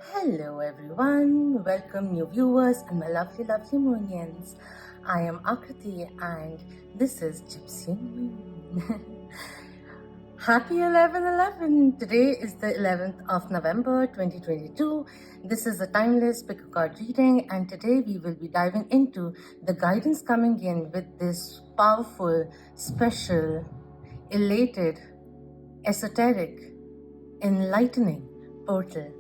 Hello everyone, welcome new viewers and my lovely moonians. I am Akriti and this is Gypsianmoon. Happy 11/11! Today is the 11th of November 2022. This is a timeless pick a card reading and today we will be diving into the guidance coming in with this powerful, special, elated, esoteric, enlightening portal.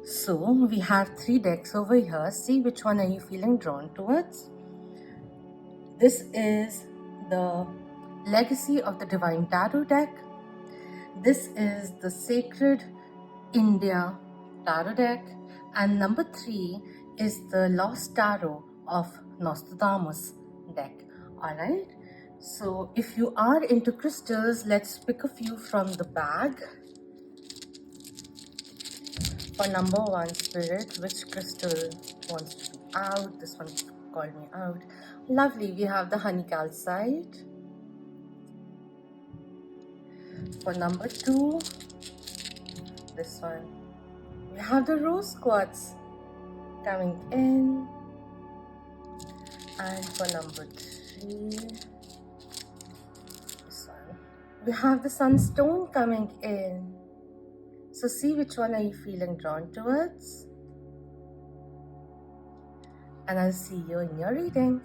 So we have 3 decks over here. See which one are you feeling drawn towards. This is the Legacy of the Divine Tarot deck. This is the Sacred India Tarot deck. And number 3 is the Lost Tarot of Nostradamus deck. Alright. So if you are into crystals, let's pick a few from the bag. For number 1 spirit, which crystal wants to be out? This one called me out. Lovely, we have the honey calcite. For number 2, this one, we have the rose quartz coming in. And for number 3, this one, we have the sunstone coming in. So see which one are you feeling drawn towards. And I'll see you in your reading.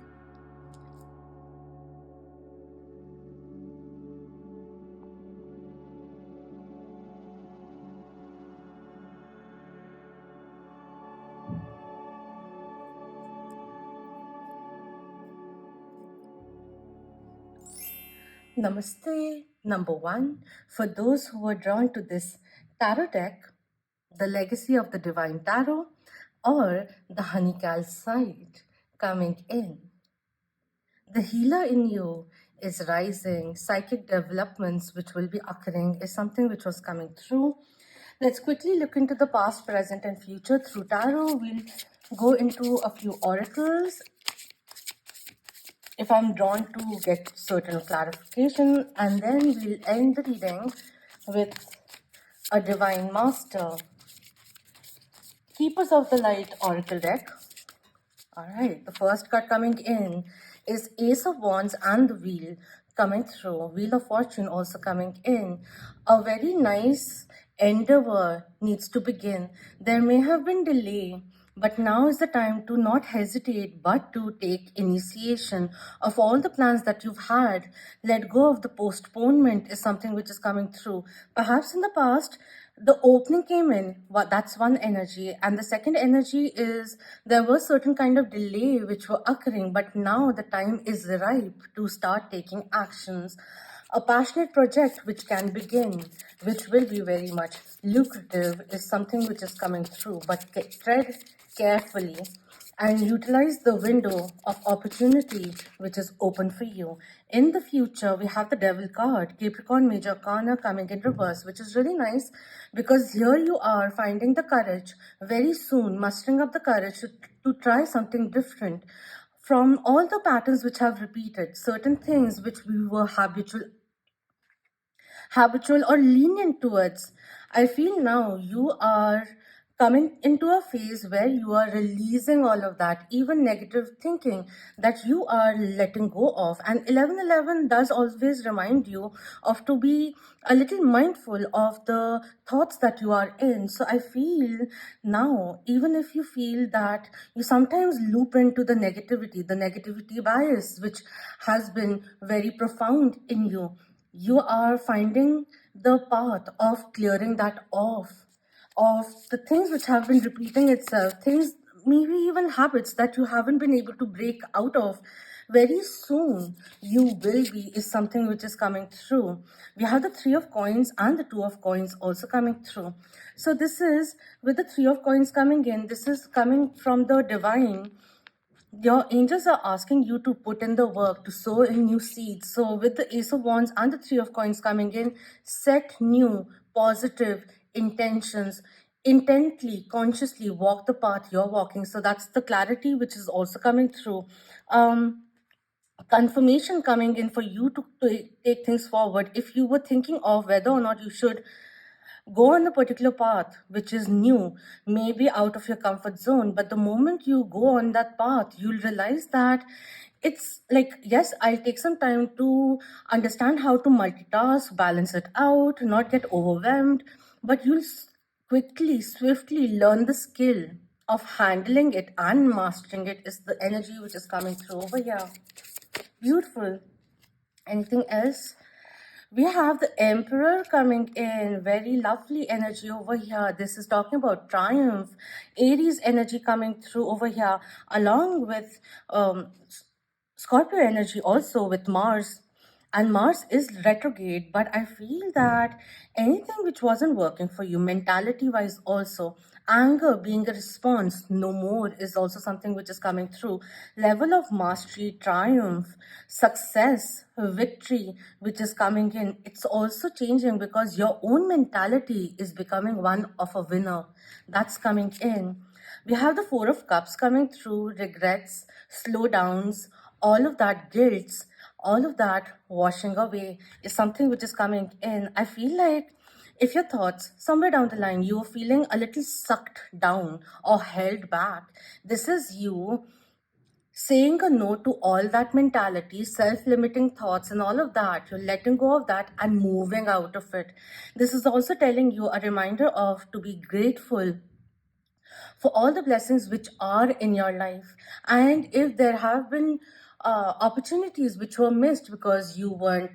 Namaste. Number 1, for those who are drawn to this tarot deck, the Legacy of the Divine Tarot or the honey calcite coming in. The healer in you is rising. Psychic developments which will be occurring is something which was coming through. Let's quickly look into the past, present and future through tarot. We'll go into a few oracles if I'm drawn to get certain clarification, and then we'll end the reading with a Divine Master, Keepers of the Light Oracle deck. Alright, the first card coming in is Ace of Wands and the Wheel coming through. Wheel of Fortune also coming in. A very nice endeavor needs to begin. There may have been delay, but now is the time to not hesitate but to take initiation of all the plans that you've had. Let go of the postponement is something which is coming through. Perhaps in the past, the opening came in, that's one energy, and the second energy is there was certain kind of delay which were occurring, but now the time is ripe to start taking actions. A passionate project which can begin, which will be very much lucrative, is something which is coming through, but tread carefully and utilize the window of opportunity which is open for you. In the future, we have the Devil card, Capricorn Major Arcana coming in reverse, which is really nice because here you are finding the courage very soon, mustering up the courage to try something different from all the patterns which have repeated, certain things which we were habitual or lenient towards. I feel now you are coming into a phase where you are releasing all of that, even negative thinking that you are letting go of. And 11/11 does always remind you of to be a little mindful of the thoughts that you are in. So I feel now, even if you feel that you sometimes loop into the negativity bias, which has been very profound in you, you are finding the path of clearing that off, of the things which have been repeating itself, things, maybe even habits that you haven't been able to break out of. Very soon you will be, is something which is coming through. We have the 3 of coins and the 2 of coins also coming through. So this is with the 3 of coins coming in, this is coming from the divine. Your angels are asking you to put in the work, to sow in new seeds. So with the Ace of Wands and the 3 of Coins coming in, set new positive intentions. Intently, consciously walk the path you're walking. So that's the clarity which is also coming through. Confirmation coming in for you to take things forward. If you were thinking of whether or not you should go on a particular path which is new, maybe out of your comfort zone, but the moment you go on that path, you'll realize that it's like, yes, I'll take some time to understand how to multitask, balance it out, not get overwhelmed, but you'll quickly, swiftly learn the skill of handling it and mastering it is the energy which is coming through over here. Beautiful. Anything else? We have the Emperor coming in. Very lovely energy over here. This is talking about triumph. Aries energy coming through over here, along with Scorpio energy also with Mars. And Mars is retrograde, but I feel that anything which wasn't working for you, mentality wise, also, anger being a response, no more, is also something which is coming through. Level of mastery, triumph, success, victory, which is coming in, it's also changing because your own mentality is becoming one of a winner. That's coming in. We have the Four of Cups coming through, regrets, slowdowns, all of that guilt, all of that washing away is something which is coming in. I feel like if your thoughts, somewhere down the line, you are feeling a little sucked down or held back, this is you saying a no to all that mentality, self-limiting thoughts and all of that. You're letting go of that and moving out of it. This is also telling you a reminder of to be grateful for all the blessings which are in your life. And if there have been opportunities which were missed because you weren't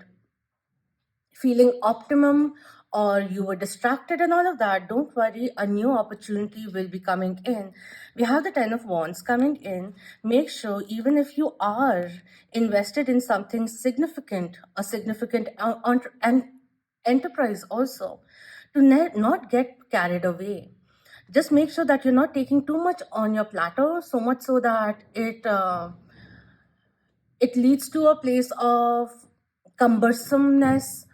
feeling optimum or you were distracted and all of that, don't worry, a new opportunity will be coming in. We have the Ten of Wands coming in. Make sure, even if you are invested in something significant, a significant enterprise also, to not get carried away. Just make sure that you're not taking too much on your platter, so much so that it leads to a place of cumbersomeness,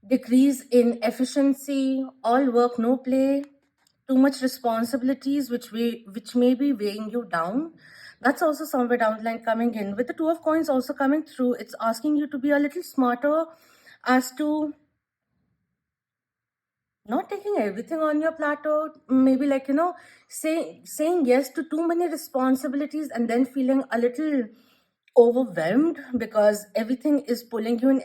decrease in efficiency, all work, no play, too much responsibilities which may be weighing you down. That's also somewhere down the line coming in. With the Two of Coins also coming through, it's asking you to be a little smarter as to not taking everything on your plateau, maybe like, saying yes to too many responsibilities and then feeling a little overwhelmed because everything is pulling you in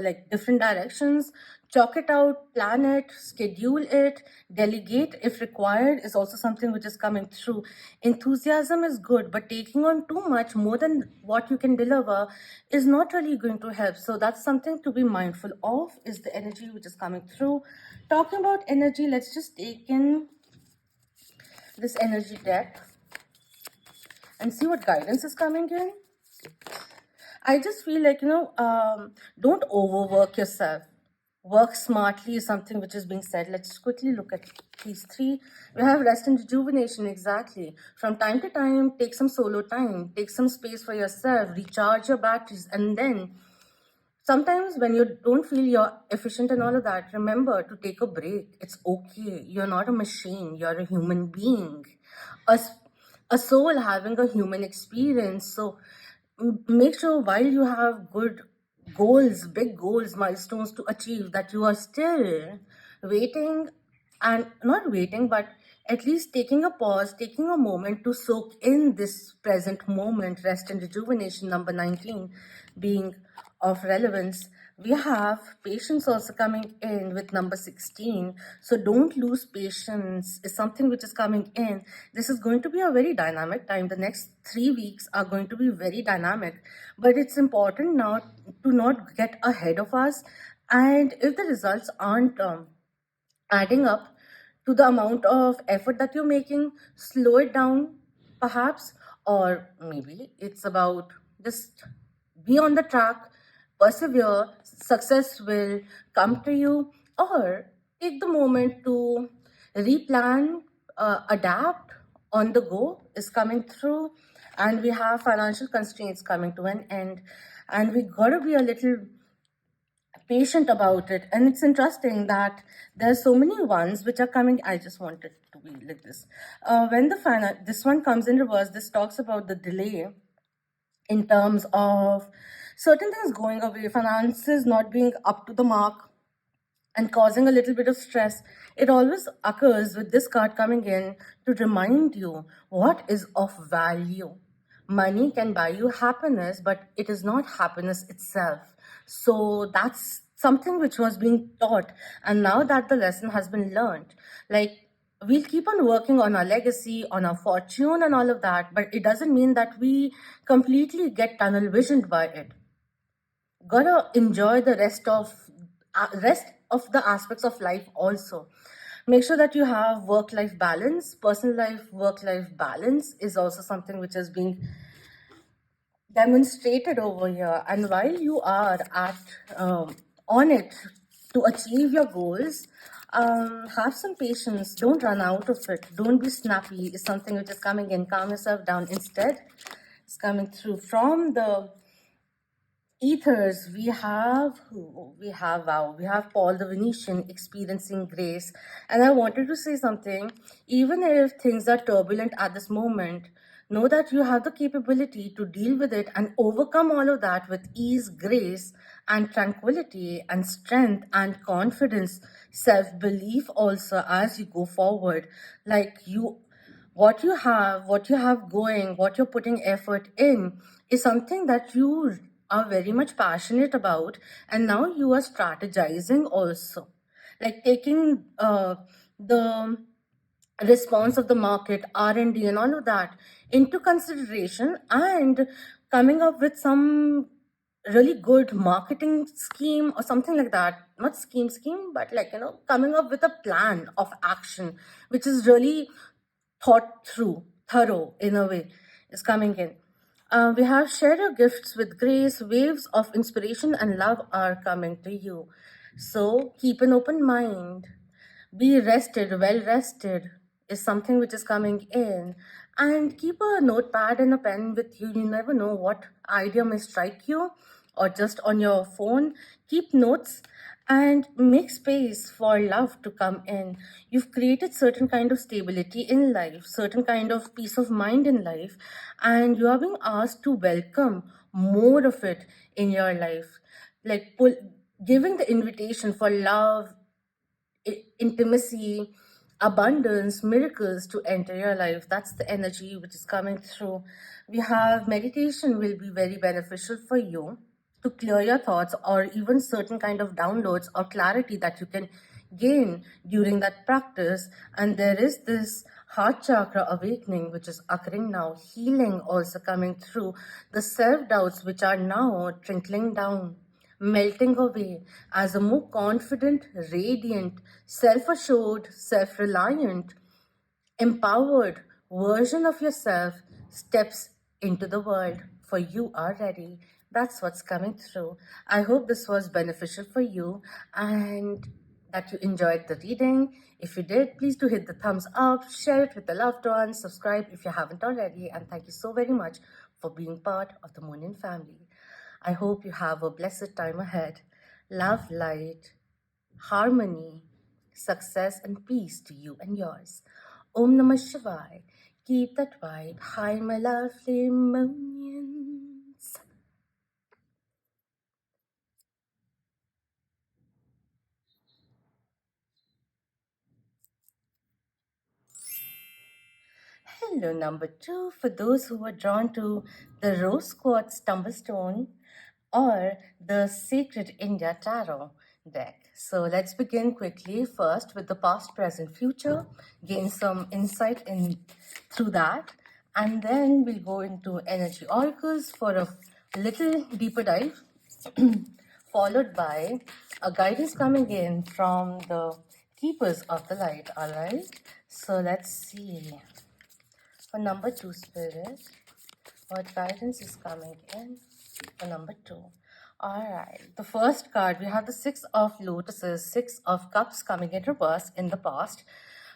like different directions. Chalk it out, plan it, schedule it, delegate if required is also something which is coming through. Enthusiasm is good, but taking on too much, more than what you can deliver, is not really going to help. So that's something to be mindful of, is the energy which is coming through. Talking about energy, let's just take in this energy deck and see what guidance is coming in. I just feel like, don't overwork yourself. Work smartly is something which is being said. Let's quickly look at these three. We have rest and rejuvenation, exactly. From time to time, take some solo time, take some space for yourself, recharge your batteries, and then sometimes when you don't feel you're efficient and all of that, remember to take a break. It's okay. You're not a machine. You're a human being. A, a soul having a human experience. So make sure while you have good goals, big goals, milestones to achieve, that you are still waiting, and not waiting, but at least taking a pause, taking a moment to soak in this present moment. Rest and rejuvenation, number 19, being of relevance. We have patience also coming in with number 16. So don't lose patience is something which is coming in. This is going to be a very dynamic time. The next 3 weeks are going to be very dynamic, but it's important now to not get ahead of us. And if the results aren't adding up to the amount of effort that you're making, slow it down perhaps, or maybe it's about just be on the track, persevere, success will come to you, or take the moment to replan, adapt, on the go is coming through. And we have financial constraints coming to an end, and we got to be a little patient about it. And it's interesting that there's so many ones which are coming. I just wanted to be like this. When this one comes in reverse, this talks about the delay in terms of certain things going away, finances not being up to the mark, and causing a little bit of stress. It always occurs with this card coming in to remind you what is of value. Money can buy you happiness, but it is not happiness itself. So that's something which was being taught. And now that the lesson has been learned, like, we'll keep on working on our legacy, on our fortune, and all of that, but it doesn't mean that we completely get tunnel visioned by it. Gotta enjoy the rest of the aspects of life also. Make sure that you have work-life balance. Personal life, work-life balance is also something which is being demonstrated over here. And while you are at on it to achieve your goals, have some patience. Don't run out of it. Don't be snappy. Is something which is coming in. Calm yourself down. Instead, it's coming through from the ethers. We have Paul the Venetian experiencing grace. And I wanted to say something. Even if things are turbulent at this moment, know that you have the capability to deal with it and overcome all of that with ease, grace, and tranquility, and strength, and confidence, self-belief also as you go forward. Like, what you have going, what you're putting effort in is something that you are very much passionate about, and now you are strategizing also, like taking the response of the market, R&D, and all of that into consideration, and coming up with some really good marketing scheme or something like that. Not scheme, but, like, coming up with a plan of action which is really thought through, thorough in a way, is coming in. We have share your gifts with grace. Waves of inspiration and love are coming to you. So keep an open mind. Be rested, well rested is something which is coming in. And keep a notepad and a pen with you. You never know what idea may strike you, or just on your phone. Keep notes and make space for love to come in. You've created certain kind of stability in life, certain kind of peace of mind in life, and you are being asked to welcome more of it in your life. Like, giving the invitation for love, intimacy, abundance, miracles to enter your life. That's the energy which is coming through. We have meditation will be very beneficial for you to clear your thoughts, or even certain kind of downloads or clarity that you can gain during that practice. And there is this heart chakra awakening which is occurring now, healing also coming through, the self-doubts which are now trickling down, melting away as a more confident, radiant, self-assured, self-reliant, empowered version of yourself steps into the world. For you are ready. That's what's coming through. I hope this was beneficial for you and that you enjoyed the reading. If you did, please do hit the thumbs up, share it with the loved ones, subscribe if you haven't already, and thank you so very much for being part of the Moonin family. I hope you have a blessed time ahead. Love, light, harmony, success, and peace to you and yours. Om Namah Shivaya. Keep that vibe high, my lovely Moonians. Hello, number 2. For those who are drawn to the Rose Quartz Tumblestone or the Sacred India Tarot deck. So let's begin quickly first with the past, present, future, gain some insight in through that, and then we'll go into energy oracles for a little deeper dive, followed by a guidance coming in from the keepers of the light. All right, so let's see. For number 2, Spirit, what guidance is coming in for number 2? All right, the first card, we have the Six of Lotuses, Six of Cups coming in reverse in the past.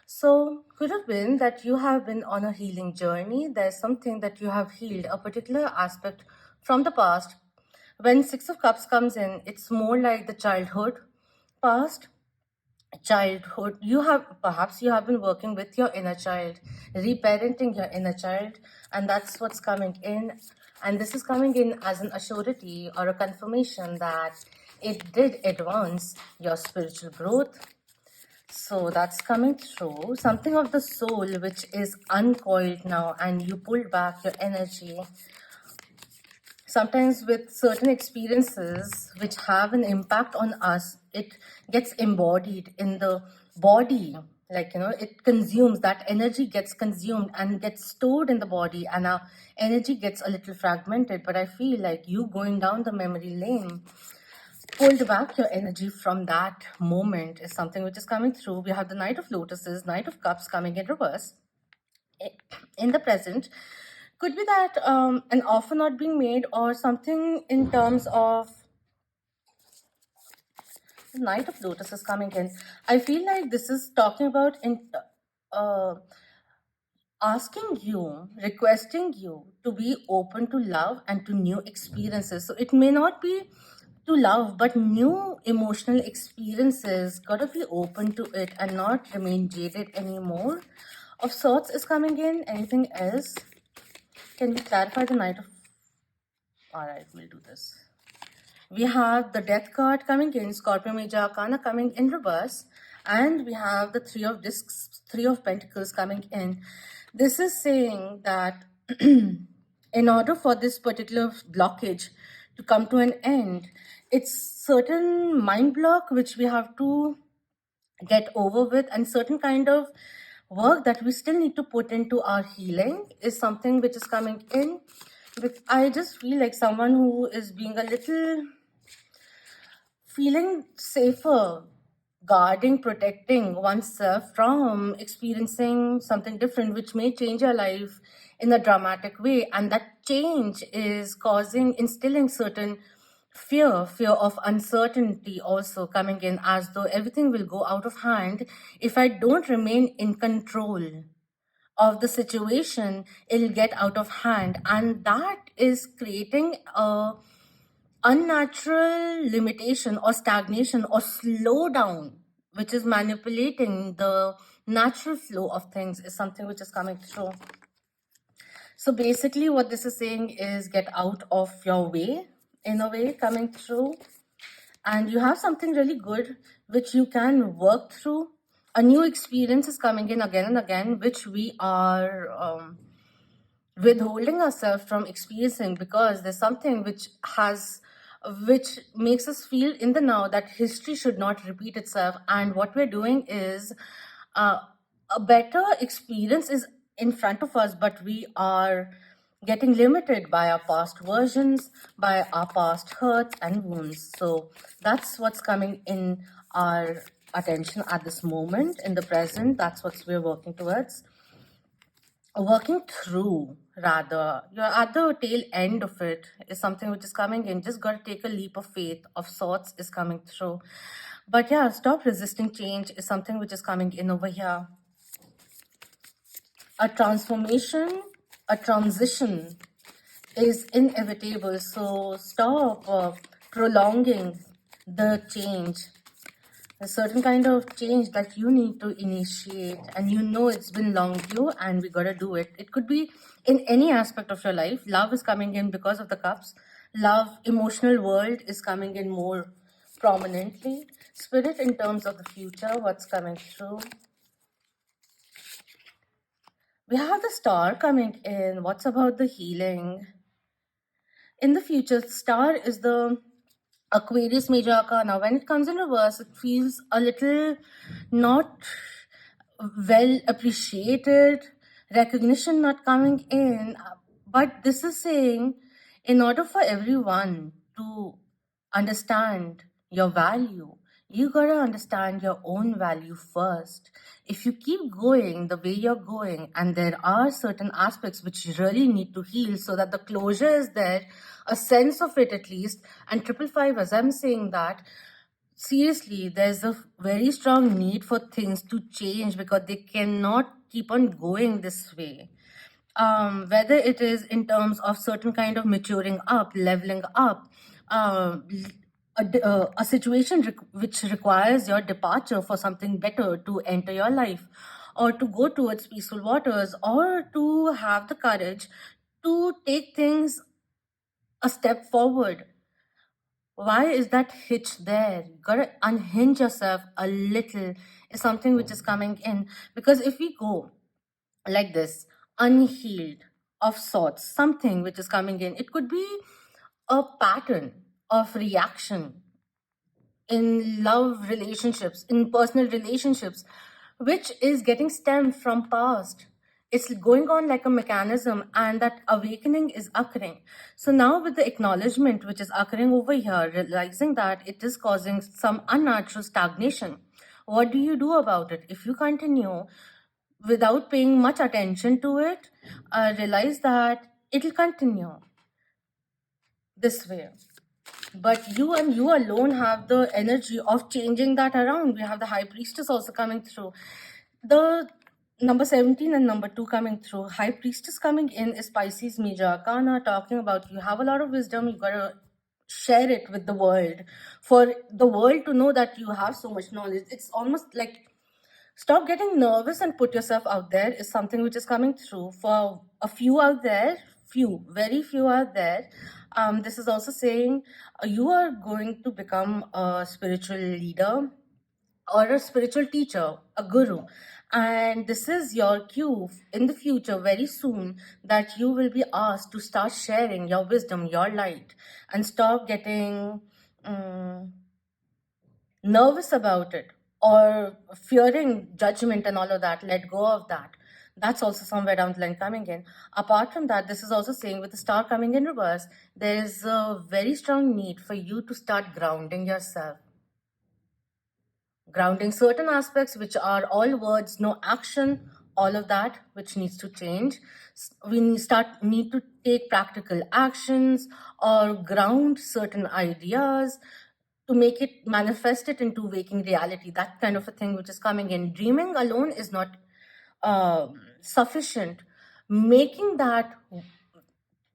So could have been that you have been on a healing journey. There's something that you have healed, a particular aspect from the past. When Six of Cups comes in, it's more like the childhood past, childhood. You have been working with your inner child, reparenting your inner child, and that's what's coming in. And this is coming in as an assurity or a confirmation that it did advance your spiritual growth. So that's coming through. Something of the soul which is uncoiled now, and you pulled back your energy. Sometimes with certain experiences which have an impact on us, it gets embodied in the body. Like, it consumes, that energy gets consumed and gets stored in the body, and our energy gets a little fragmented. But I feel like you going down the memory lane pulled back your energy from that moment is something which is coming through. We have the Knight of Lotuses, Knight of Cups coming in reverse. In the present, could be that an offer not being made, or something in terms of the Knight of Lotus is coming in. I feel like this is talking about uh, asking you, requesting you to be open to love and to new experiences. So it may not be to love, but new emotional experiences. Gotta be open to it and not remain jaded anymore. Of Swords is coming in. Anything else? Can we clarify the Knight of... Alright, we'll do this. We have the Death card coming in, Scorpio Major Arcana coming in reverse, and we have the Three of Discs, Three of Pentacles coming in. This is saying that in order for this particular blockage to come to an end, it's certain mind block which we have to get over with, and certain kind of work that we still need to put into our healing is something which is coming in. I just feel like someone who is being a little feeling safer, guarding, protecting oneself from experiencing something different, which may change your life in a dramatic way. And that change is instilling certain fear of uncertainty also coming in, as though everything will go out of hand if I don't remain in control of the situation. It'll get out of hand, and that is creating a unnatural limitation or stagnation or slowdown, which is manipulating the natural flow of things, is something which is coming through. So basically what this is saying is get out of your way, in a way, coming through. And you have something really good which you can work through. A new experience is coming in again and again, which we are withholding ourselves from experiencing, because there's something which makes us feel in the now that history should not repeat itself. And what we're doing is uh, a better experience is in front of us, but we are getting limited by our past versions, by our past hurts and wounds. So that's what's coming in our attention at this moment, in the present. That's what we're working towards, working through. Rather, you're at the tail end of it, is something which is coming in. Just got to take a leap of faith. Of Sorts is coming through. But yeah, stop resisting change is something which is coming in over here. A transformation, a transition is inevitable, so stop prolonging the change. A certain kind of change that you need to initiate, and it's been long due, and we gotta do it. It could be in any aspect of your life. Love is coming in because of the cups. Love, emotional world is coming in more prominently. Spirit, in terms of the future, what's coming through? We have the Star coming in. What's about the healing? In the future, Star is the Aquarius Major Arcana. When it comes in reverse, it feels a little not well appreciated, recognition not coming in. But this is saying, in order for everyone to understand your value, you gotta understand your own value first. If you keep going the way you're going, and there are certain aspects which you really need to heal so that the closure is there, a sense of it at least. And 555, as I'm saying that, seriously, there's a very strong need for things to change, because they cannot keep on going this way. Whether it is in terms of certain kind of maturing up, leveling up, a situation which requires your departure for something better to enter your life, or to go towards peaceful waters, or to have the courage to take things a step forward. Why is that hitch there? You gotta unhinge yourself a little, is something which is coming in. Because if we go like this, unhealed of sorts, something which is coming in, it could be a pattern of reaction in love relationships, in personal relationships, which is getting stemmed from past. It's going on like a mechanism, and that awakening is occurring. So now, with the acknowledgement which is occurring over here, realizing that it is causing some unnatural stagnation, what do you do about it? If you continue without paying much attention to it, realize that it'll continue this way. But you and you alone have the energy of changing that around. We have the high priestess also coming through. The number 17 and number 2 coming through. High priestess coming in is Pisces major arcana, talking about you have a lot of wisdom. You gotta share it with the world, for the world to know that you have so much knowledge. It's almost like stop getting nervous and put yourself out there, is something which is coming through for a few out there, few, very few out there. This is also saying you are going to become a spiritual leader or a spiritual teacher, a guru. And this is your cue in the future, very soon, that you will be asked to start sharing your wisdom, your light, and stop getting nervous about it or fearing judgment and all of that. Let go of that. That's also somewhere down the line coming in. Apart from that, this is also saying with the star coming in reverse, there is a very strong need for you to start grounding yourself, grounding certain aspects which are all words, no action, all of that which needs to change. We need to take practical actions or ground certain ideas to make it manifest it into waking reality. That kind of a thing which is coming in. Dreaming alone is not sufficient. Making that,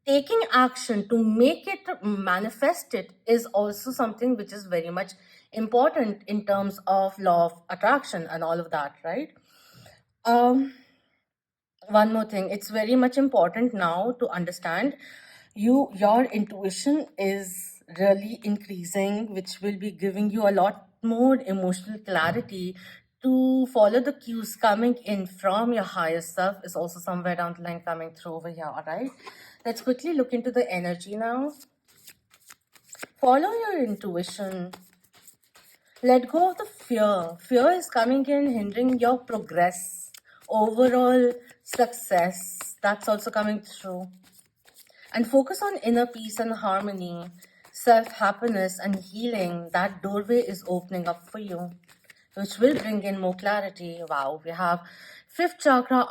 taking action to make it manifest it, is also something which is very much important in terms of law of attraction and all of that, right? One more thing, it's very much important now to understand your intuition is really increasing, which will be giving you a lot more emotional clarity to follow the cues coming in from your higher self, is also somewhere down the line coming through over here. All right, let's quickly look into the energy now. Follow your intuition. Let go of the fear. Fear is coming in, hindering your progress, overall success. That's also coming through. And focus on inner peace and harmony, self-happiness and healing. That doorway is opening up for you, which will bring in more clarity. Wow, we have fifth chakra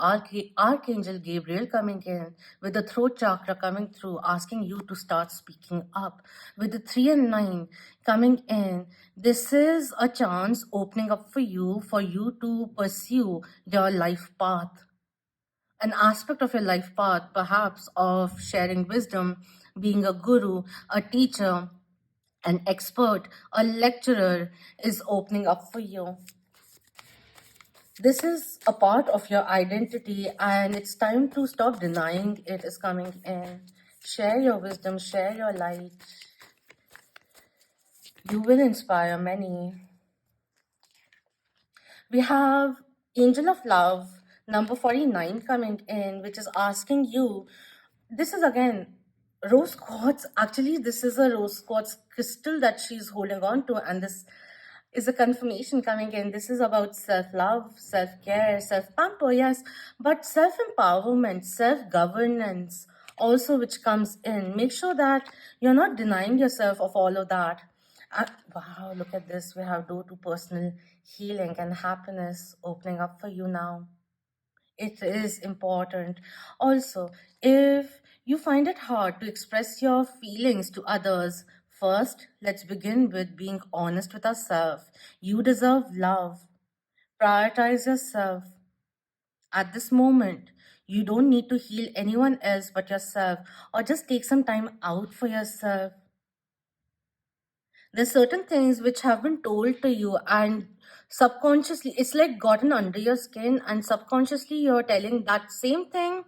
Archangel Gabriel coming in, with the throat chakra coming through, asking you to start speaking up. With the 3 and 9 coming in, this is a chance opening up for you to pursue your life path. An aspect of your life path, perhaps of sharing wisdom, being a guru, a teacher, an expert, a lecturer, is opening up for you. This is a part of your identity, and it's time to stop denying it is coming in. Share your wisdom, share your light. You will inspire many. We have Angel of Love, number 49 coming in, which is asking you, this is again rose quartz. Actually, this is a rose quartz crystal that she's holding on to, and this is a confirmation coming in. This is about self-love, self-care, self-pamper, yes, but self-empowerment, self-governance also, which comes in. Make sure that you're not denying yourself of all of that. Wow, look at this. We have door to personal healing and happiness opening up for you now. It is important. Also, if you find it hard to express your feelings to others, first, let's begin with being honest with ourselves. You deserve love. Prioritize yourself. At this moment, you don't need to heal anyone else but yourself, or just take some time out for yourself. There's certain things which have been told to you, and subconsciously it's like gotten under your skin, and subconsciously you're telling that same thing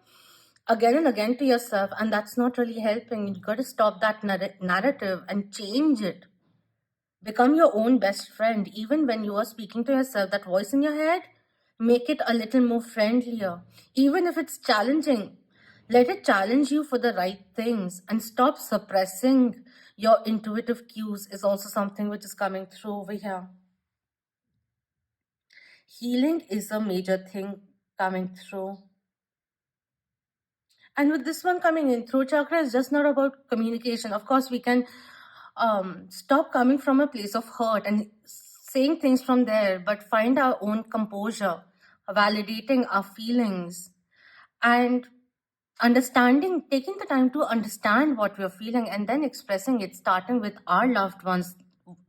again and again to yourself, and that's not really helping. You got to stop that narrative and change it. Become your own best friend. Even when you are speaking to yourself, that voice in your head, make it a little more friendlier. Even if it's challenging, let it challenge you for the right things and stop suppressing your intuitive cues, is also something which is coming through over here. Healing is a major thing coming through. And with this one coming in, throat chakra is just not about communication. Of course, we can stop coming from a place of hurt and saying things from there, but find our own composure, validating our feelings, and understanding, taking the time to understand what we're feeling and then expressing it, starting with our loved ones,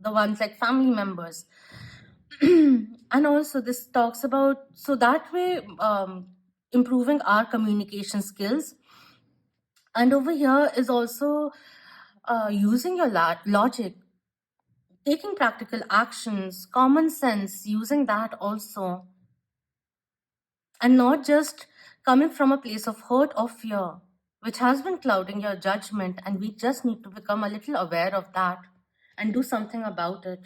the ones like family members. And also, this talks about, so that way, improving our communication skills. And over here is also using your logic, taking practical actions, common sense, using that also, and not just coming from a place of hurt or fear, which has been clouding your judgment. And we just need to become a little aware of that and do something about it.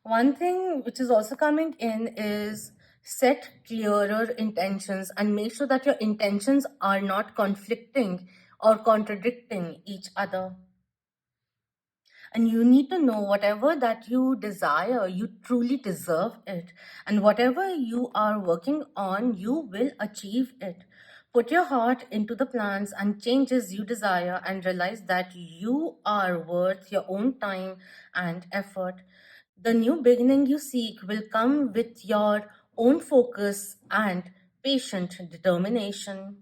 One thing which is also coming in is set clearer intentions and make sure that your intentions are not conflicting or contradicting each other. And you need to know whatever that you desire, you truly deserve it. And whatever you are working on, you will achieve it. Put your heart into the plans and changes you desire and realize that you are worth your own time and effort. The new beginning you seek will come with your own focus and patient determination.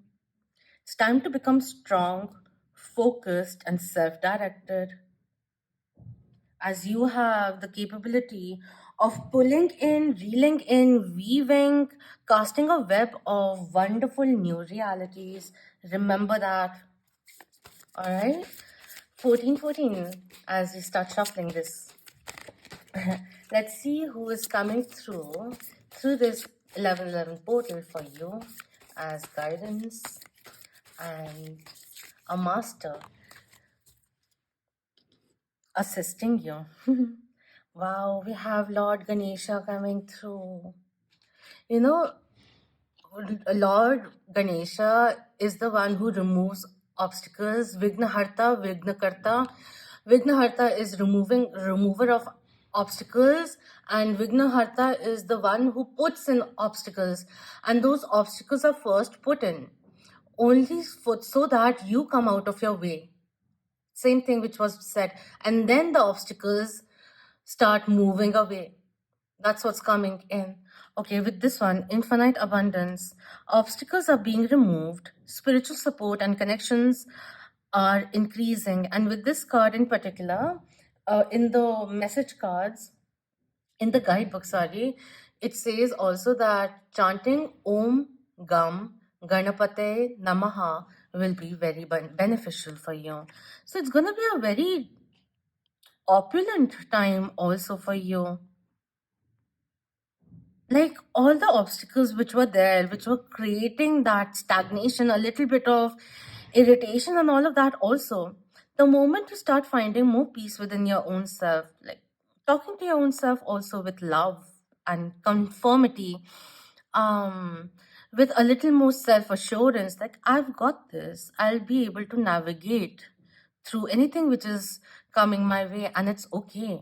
It's time to become strong, focused, and self directed, as you have the capability of pulling in, reeling in, weaving, casting a web of wonderful new realities. Remember that. All right. 1414, as we start shuffling this. Let's see who is coming through this 1111 portal for you as guidance and a master assisting you. Wow, we have Lord Ganesha coming through. You know, Lord Ganesha is the one who removes obstacles. Vignaharta, Vignakarta. Vignaharta is remover of obstacles, and Vignaharta is the one who puts in obstacles. And those obstacles are first put in only so that you come out of your way. Same thing which was said. And then the obstacles start moving away. That's what's coming in. Okay, with this one, infinite abundance. Obstacles are being removed. Spiritual support and connections are increasing. And with this card in particular, in the message cards, in the guidebook, sorry, it says also that chanting Om Gam Ganapate Namaha will be very beneficial for you. So it's going to be a very opulent time also for you. Like all the obstacles which were there, which were creating that stagnation, a little bit of irritation and all of that also, the moment you start finding more peace within your own self, like talking to your own self also with love and conformity, with a little more self-assurance, like I've got this, I'll be able to navigate through anything which is coming my way, and it's okay.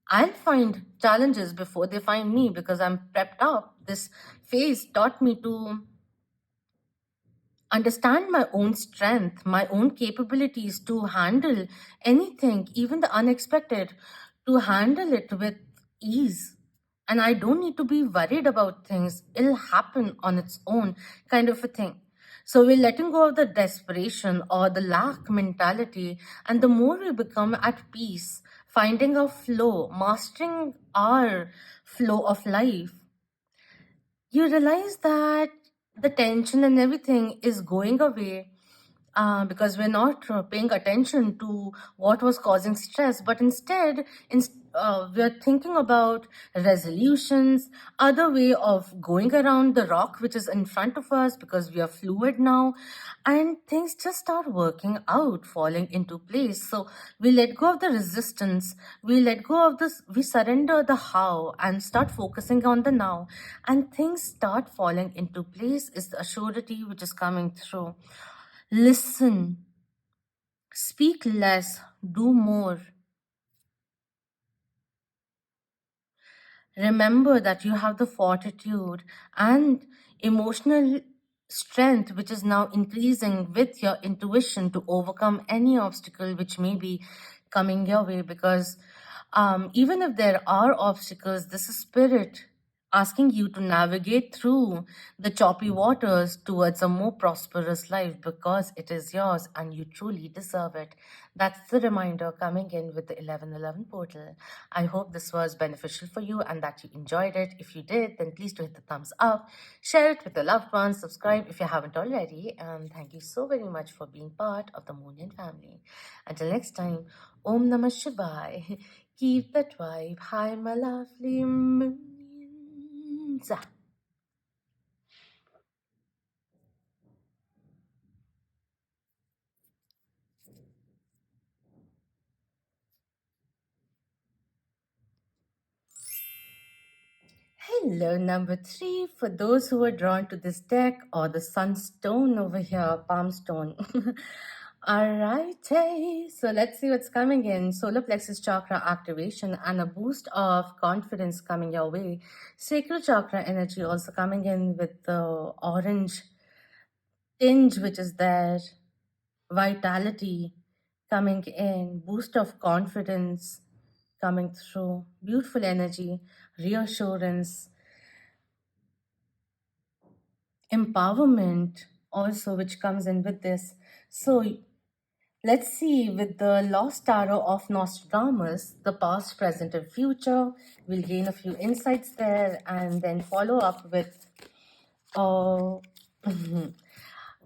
I'll find challenges before they find me because I'm prepped up. This phase taught me to understand my own strength, my own capabilities to handle anything, even the unexpected, to handle it with ease. And I don't need to be worried about things. It'll happen on its own, kind of a thing. So we're letting go of the desperation or the lack mentality. And the more we become at peace, finding our flow, mastering our flow of life, you realize that the tension and everything is going away, because we're not paying attention to what was causing stress, but instead we're thinking about resolutions, other way of going around the rock which is in front of us, because we are fluid now, and things just start working out, falling into place. So we let go of the resistance, we let go of this, we surrender the how and start focusing on the now, and things start falling into place, is the assurity which is coming through. Listen, speak less, do more. Remember that you have the fortitude and emotional strength, which is now increasing with your intuition to overcome any obstacle which may be coming your way. Because even if there are obstacles, this is spirit asking you to navigate through the choppy waters towards a more prosperous life, because it is yours and you truly deserve it. That's the reminder coming in with the 1111 portal. I hope this was beneficial for you and that you enjoyed it. If you did, then please do hit the thumbs up, share it with your loved ones, subscribe if you haven't already, and thank you so very much for being part of the Moonian family. Until next time, Om Namah Shivaya. Keep that vibe high, my lovely Moonians. Hello, number 3. For those who are drawn to this deck, or the sunstone over here, palm stone. Alrighty, so let's see what's coming in. Solar plexus chakra activation and a boost of confidence coming your way. Sacral chakra energy also coming in with the orange tinge which is there. Vitality coming in, boost of confidence coming through, beautiful energy, reassurance, empowerment also which comes in with this. So let's see with the Lost Tarot of Nostradamus, the past, present, and future. We'll gain a few insights there and then follow up with uh,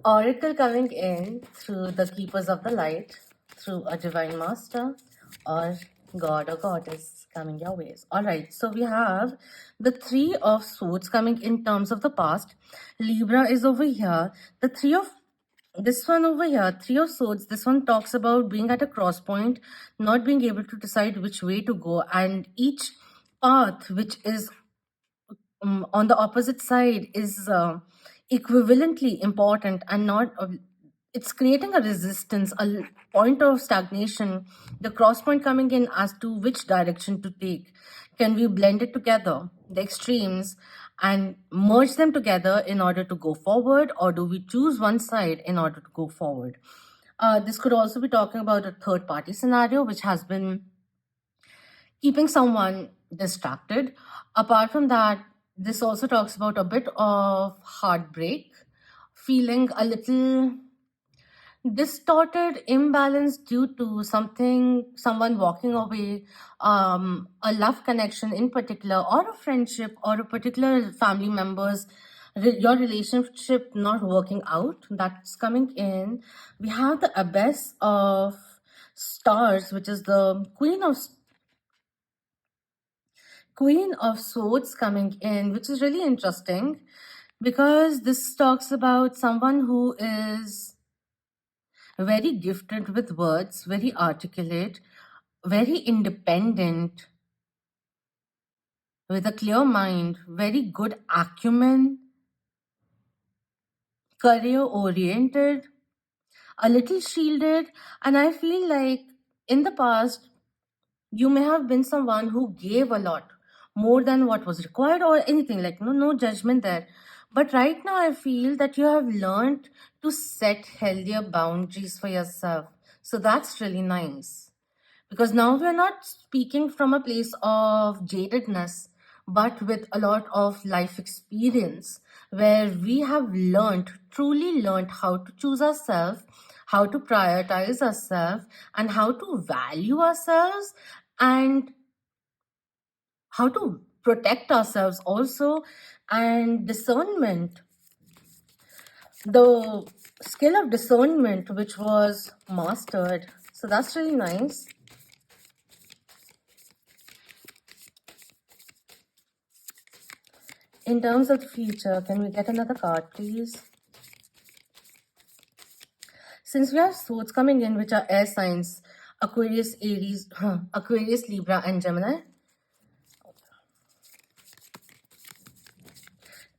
Oracle coming in through the Keepers of the Light, through a Divine Master or God or Goddess coming your ways. Alright, so we have the Three of Swords coming in terms of the past. Libra is over here. The Three of this one over here, Three of Swords, this one talks about being at a cross point, not being able to decide which way to go, and each path which is on the opposite side is equivalently important, and not it's creating a resistance, point of stagnation, the cross point coming in as to which direction to take. Can we blend it together, the extremes, and merge them together in order to go forward, or do we choose one side in order to go forward? This could also be talking about a third party scenario which has been keeping someone distracted. Apart from that, this also talks about a bit of heartbreak, feeling a little distorted, imbalance due to someone walking away, a love connection in particular, or a friendship, or a particular family members, your relationship not working out. That's coming in. We have the abyss of stars, which is the Queen of Swords coming in, which is really interesting because this talks about someone who is very gifted with words, very articulate, very independent, with a clear mind, very good acumen, career oriented, a little shielded. And I feel like in the past, you may have been someone who gave a lot more than what was required, or anything, like no judgment there. But right now I feel that you have learned to set healthier boundaries for yourself. So that's really nice, because now we're not speaking from a place of jadedness, but with a lot of life experience, where we have learned, truly learned, how to choose ourselves, how to prioritize ourselves, and how to value ourselves, and how to protect ourselves also, and discernment, the skill of discernment which was mastered. So that's really nice. In terms of the future, can we get another card, please? Since we have swords coming in, which are air signs, Aquarius, Aries, Aquarius, Libra, and Gemini.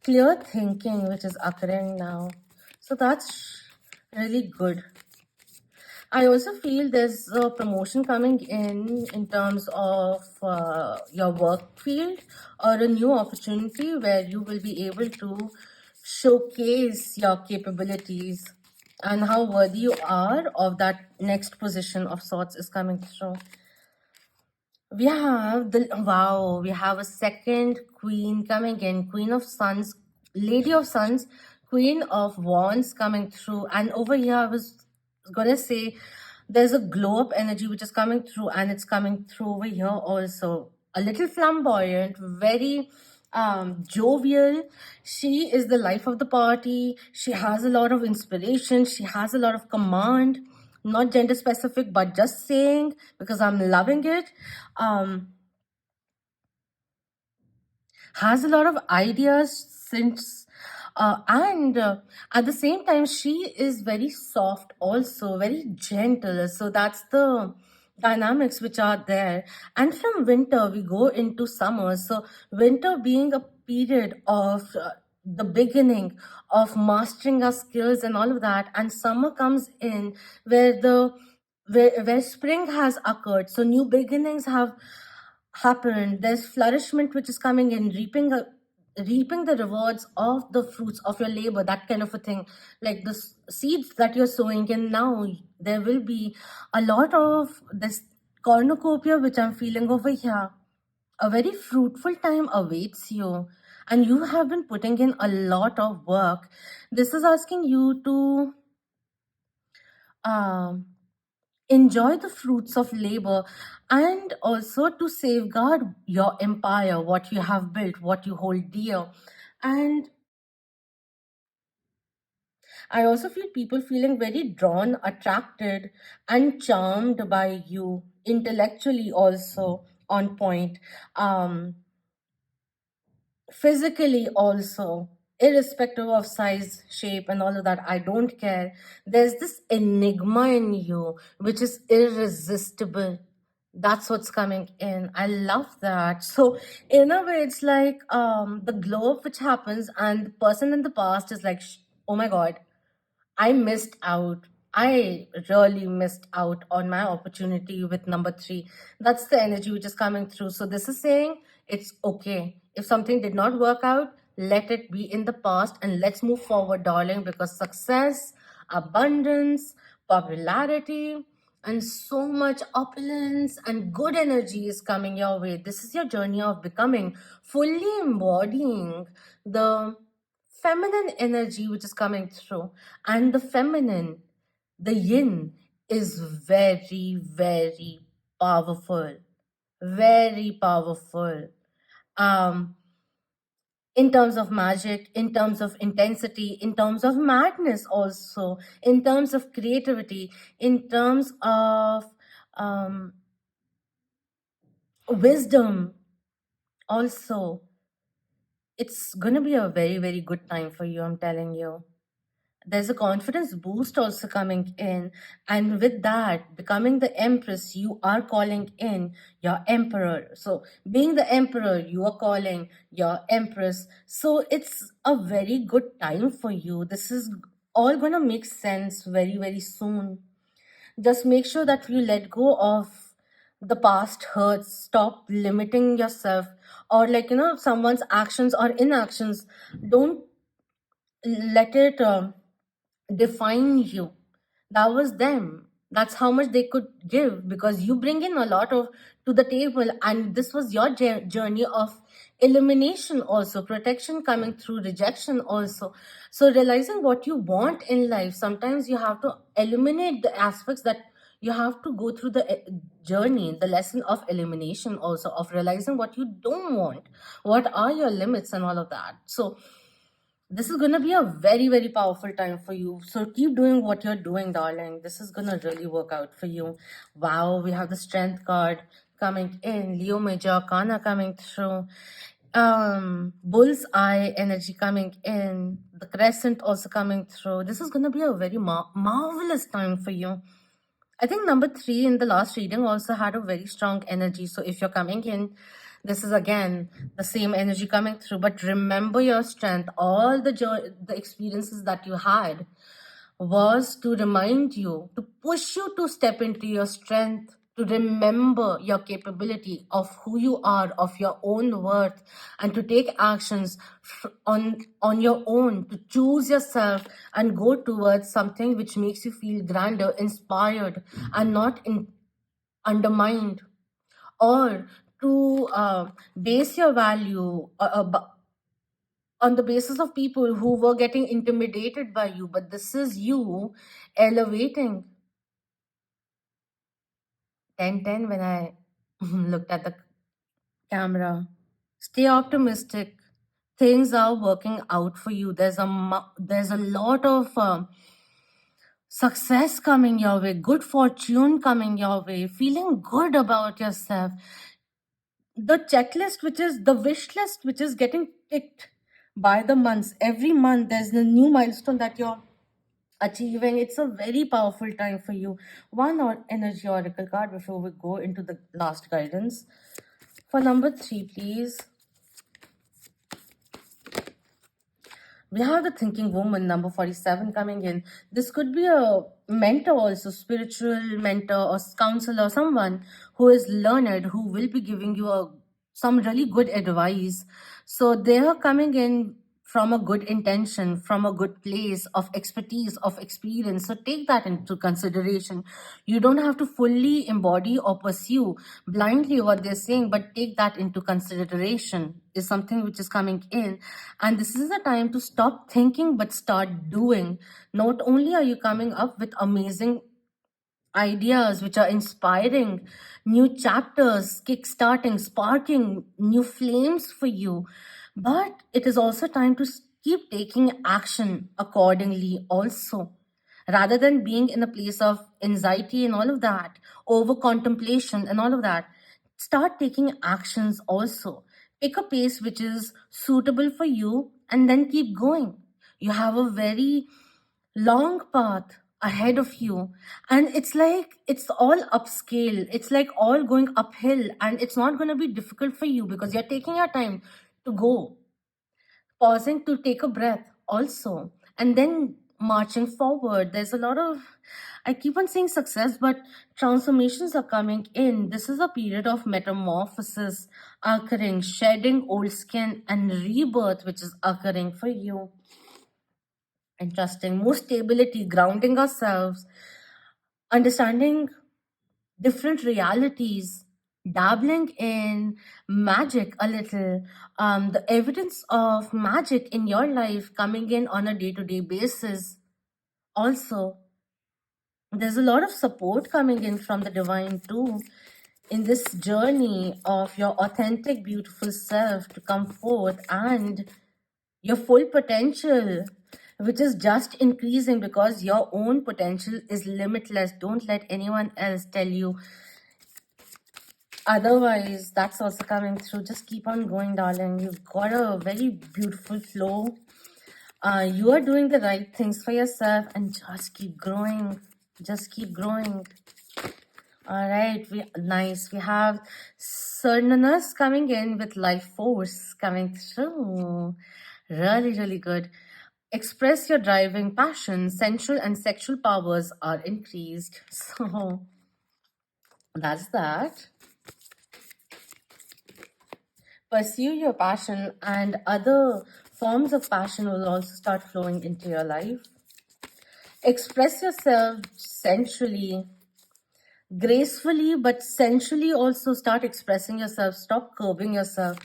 Clear thinking, which is occurring now. So that's really good. I also feel there's a promotion coming in terms of your work field, or a new opportunity where you will be able to showcase your capabilities and how worthy you are of that next position of sorts is coming through. We have we have a second queen coming in, Queen of Suns, Lady of Suns, Queen of Wands coming through. And over here, I was gonna say there's a glow up energy which is coming through, and it's coming through over here also. A little flamboyant, very jovial. She is the life of the party. She has a lot of inspiration. She has a lot of command, not gender specific, but just saying, because I'm loving it. Has a lot of ideas since and at the same time she is very soft, also very gentle. So that's the dynamics which are there. And from winter we go into summer, so winter being a period of the beginning of mastering our skills and all of that, and summer comes in where where spring has occurred, so new beginnings have happened. There's flourishment which is coming in, reaping the rewards of the fruits of your labor, that kind of a thing. Like the seeds that you're sowing in now, there will be a lot of this cornucopia which I'm feeling over here. A very fruitful time awaits you, and you have been putting in a lot of work. This is asking you to um enjoy the fruits of labor, and also to safeguard your empire, what you have built, what you hold dear. And I also feel people feeling very drawn, attracted, and charmed by you, intellectually also on point. um Physically also, irrespective of size, shape, and all of that, I don't care. There's this enigma in you which is irresistible. That's what's coming in. I love that. So in a way, it's like the glow up which happens, and the person in the past is like, oh my god, I missed out. I really missed out on my opportunity with number three. That's the energy which is coming through. So this is saying it's okay. If something did not work out, let it be in the past and let's move forward, darling, because success, abundance, popularity, and so much opulence and good energy is coming your way. This is your journey of becoming, fully embodying the feminine energy which is coming through. And the feminine, the yin, is very, very powerful. Very powerful. Um, in terms of magic, in terms of intensity, in terms of madness, also, in terms of creativity, in terms of um, wisdom, also. It's gonna be a very, very good time for you, I'm telling you. There's a confidence boost also coming in, and with that, becoming the empress, you are calling in your emperor. So being the emperor, you are calling your empress. So it's a very good time for you. This is all gonna make sense very, very soon. Just make sure that you let go of the past hurts, stop limiting yourself, or like, someone's actions or inactions. Don't let it define you. That was them. That's how much they could give, because you bring in a lot of to the table, and this was your journey of elimination, also protection coming through, rejection also. So realizing what you want in life, sometimes you have to eliminate the aspects that you have to go through the journey, the lesson of elimination, also of realizing what you don't want, what are your limits and all of that. So this is going to be a very, very powerful time for you. So keep doing what you're doing, darling. This is going to really work out for you. Wow, we have the strength card coming in, Leo Major Arcana coming through. Bull's eye energy coming in, the crescent also coming through. This is going to be a very marvelous time for you. I think number 3 in the last reading also had a very strong energy. So if you're coming in, this is again the same energy coming through. But remember your strength. All the joy, the experiences that you had was to remind you, to push you to step into your strength, to remember your capability of who you are, of your own worth, and to take actions on your own, to choose yourself and go towards something which makes you feel grander, inspired, and not undermined, or to base your value on the basis of people who were getting intimidated by you. But this is you elevating. 10-10 when I looked at the camera. Stay optimistic. Things are working out for you. There's a lot of success coming your way, good fortune coming your way, feeling good about yourself. The checklist, which is the wish list, which is getting ticked by the months. Every month there's a new milestone that you're achieving. It's a very powerful time for you. One or energy oracle card before we go into the last guidance. For number 3, please. We have the thinking woman, number 47, coming in. This could be a mentor also, spiritual mentor or counselor, someone who is learned, who will be giving you some really good advice. So they are coming in from a good intention, from a good place of expertise, of experience. So take that into consideration. You don't have to fully embody or pursue blindly what they're saying, but take that into consideration is something which is coming in. And this is the time to stop thinking but start doing. Not only are you coming up with amazing ideas which are inspiring, new chapters, kickstarting, sparking new flames for you, but it is also time to keep taking action accordingly also. Rather than being in a place of anxiety and all of that, over contemplation and all of that, start taking actions also. Pick a pace which is suitable for you and then keep going. You have a very long path ahead of you, and it's like it's all upscale, it's like all going uphill, and it's not going to be difficult for you because you're taking your time to go, pausing to take a breath also, and then marching forward. There's a lot of, I keep on saying success, but transformations are coming in. This is a period of metamorphosis occurring, shedding old skin, and rebirth which is occurring for you. Interesting. More stability, grounding ourselves, understanding different realities, dabbling in magic a little, the evidence of magic in your life coming in on a day-to-day basis. Also, there's a lot of support coming in from the divine too in this journey of your authentic, beautiful self to come forth and your full potential, which is just increasing because your own potential is limitless. Don't let anyone else tell you otherwise. That's also coming through. Just keep on going, darling. You've got a very beautiful flow. You are doing the right things for yourself, and just keep growing. Just keep growing. All right, nice. We have Cernunnos coming in with life force coming through. Really, really good. Express your driving passion. Sensual and sexual powers are increased. So that's that. Pursue your passion, and other forms of passion will also start flowing into your life. Express yourself sensually, gracefully, but sensually also start expressing yourself. Stop curbing yourself.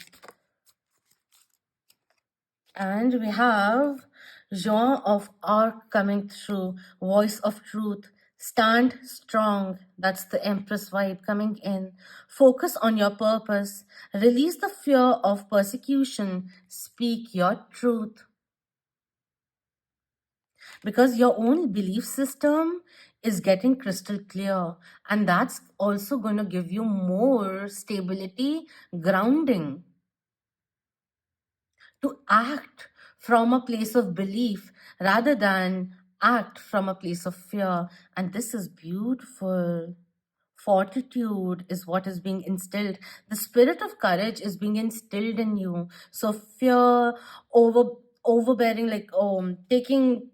And we have Jean of Arc coming through, voice of truth. Stand strong. That's the Empress vibe coming in. Focus on your purpose. Release the fear of persecution. Speak your truth. Because your own belief system is getting crystal clear, and that's also going to give you more stability, grounding. to act from a place of belief rather than act from a place of fear. And this is beautiful. Fortitude is what is being instilled. The spirit of courage is being instilled in you. So fear, over overbearing, like taking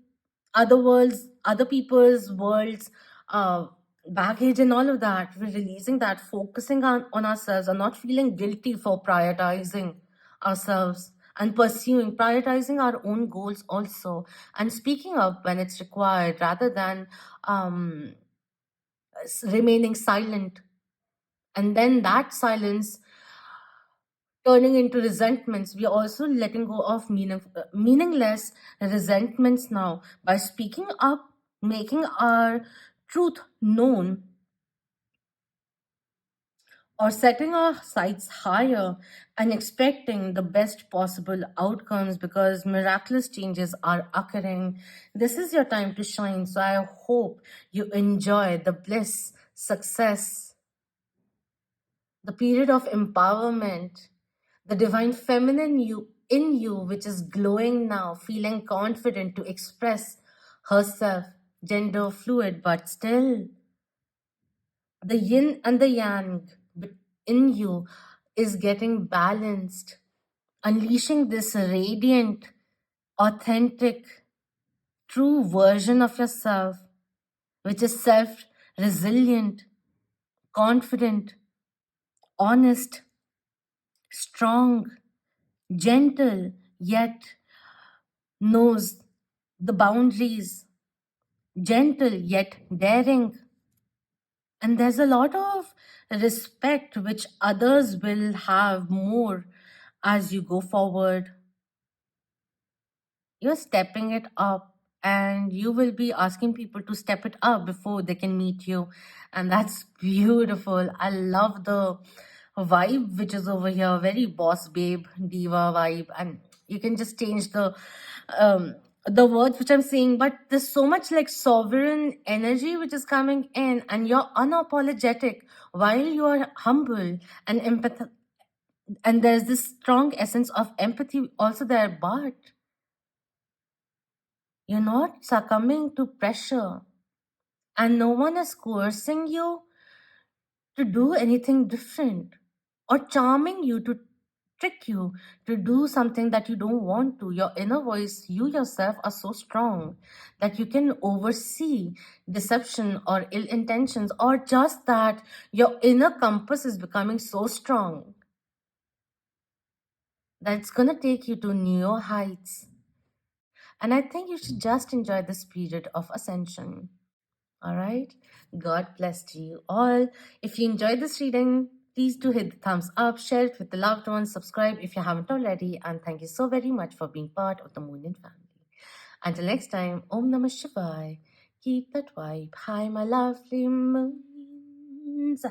other people's worlds, uh, baggage and all of that. We're releasing that, focusing on ourselves and not feeling guilty for prioritizing ourselves and prioritizing our own goals also, and speaking up when it's required rather than um, remaining silent. And then that silence turning into resentments. We are also letting go of meaningless resentments now by speaking up, making our truth known, or setting our sights higher and expecting the best possible outcomes because miraculous changes are occurring. This is your time to shine. So I hope you enjoy the bliss, success, the period of empowerment, the divine feminine you in you, which is glowing now, feeling confident to express herself, gender fluid, but still the yin and the yang in you is getting balanced, unleashing this radiant, authentic, true version of yourself, which is self resilient, confident, honest, strong, gentle, yet knows the boundaries, gentle yet daring. And there's a lot of respect which others will have more as you go forward. You're stepping it up, and you will be asking people to step it up before they can meet you. And that's beautiful. I love the vibe which is over here, very boss babe diva vibe. And you can just change um the words which I'm saying, but there's so much like sovereign energy which is coming in, and you're unapologetic while you're humble and empath, and there's this strong essence of empathy also there, but you're not succumbing to pressure, and no one is coercing you to do anything different or charming you to trick you to do something that you don't want to. Your inner voice, you yourself are so strong that you can oversee deception or ill intentions, or just that your inner compass is becoming so strong that it's going to take you to new heights. And I think you should just enjoy this period of ascension. All right. God bless to you all. If you enjoyed this reading, please do hit the thumbs up, share it with the loved ones, subscribe if you haven't already, and thank you so very much for being part of the Moonin family. Until next time, Om Namah Shivaya. Keep that vibe high, my lovely moons.